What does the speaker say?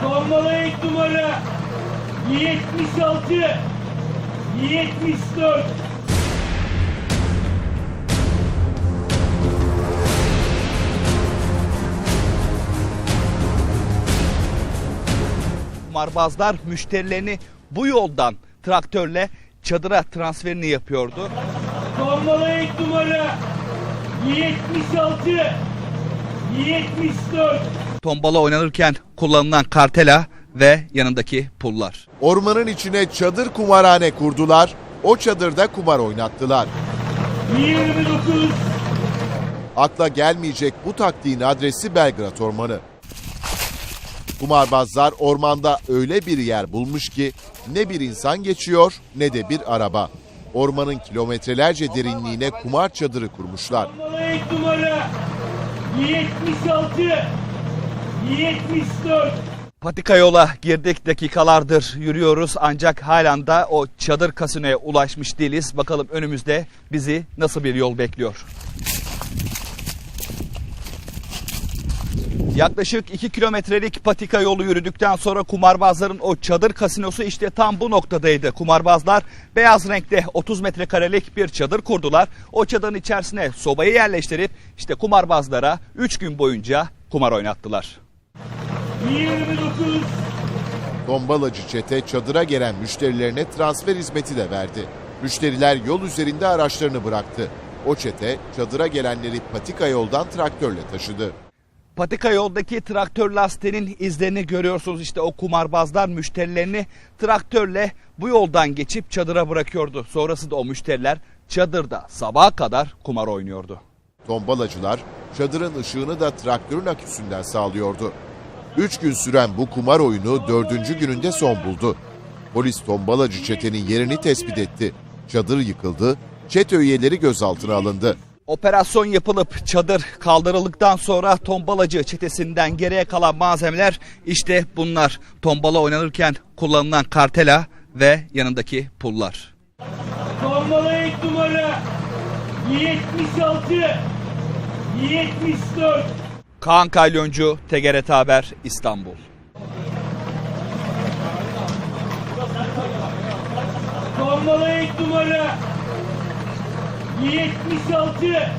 Tombala ilk numara 76, 74. Kumarbazlar müşterilerini bu yoldan traktörle çadıra transferini yapıyordu. Tombala ilk numara 76, 74. Tombala oynanırken kullanılan kartela ve yanındaki pullar. Ormanın içine çadır kumarhane kurdular, o çadırda kumar oynattılar. 29. Akla gelmeyecek bu taktiğin adresi Belgrad Ormanı. Kumarbazlar ormanda öyle bir yer bulmuş ki ne bir insan geçiyor ne de bir araba. Ormanın kilometrelerce derinliğine kumar çadırı kurmuşlar. Tombala ilk numara 76, 74. Patika yola girdik, dakikalardır yürüyoruz ancak halen de o çadır kasinoya ulaşmış değiliz. Bakalım önümüzde bizi nasıl bir yol bekliyor. Yaklaşık 2 kilometrelik patika yolu yürüdükten sonra kumarbazların o çadır kasinosu işte tam bu noktadaydı. Kumarbazlar beyaz renkte 30 metrekarelik bir çadır kurdular. O çadırın içerisine sobayı yerleştirip işte kumarbazlara 3 gün boyunca kumar oynattılar. 29. Tombalacı çete çadıra gelen müşterilerine transfer hizmeti de verdi. Müşteriler yol üzerinde araçlarını bıraktı. O çete çadıra gelenleri patika yoldan traktörle taşıdı. Patika yoldaki traktör lastiğinin izlerini görüyorsunuz. İşte o kumarbazlar müşterilerini traktörle bu yoldan geçip çadıra bırakıyordu. Sonrasında o müşteriler çadırda sabaha kadar kumar oynuyordu. Tombalacılar çadırın ışığını da traktörün aküsünden sağlıyordu. 3 gün süren bu kumar oyunu 4. gününde son buldu. Polis tombalacı çetenin yerini tespit etti. Çadır yıkıldı, çete üyeleri gözaltına alındı. Operasyon yapılıp çadır kaldırıldıktan sonra tombalacı çetesinden geriye kalan malzemeler işte bunlar. Tombala oynanırken kullanılan kartela ve yanındaki pullar. Tombala ilk numara 76, 74. Kaan Kalyoncu, TGRT Haber, İstanbul. Tombala ilk numara 76,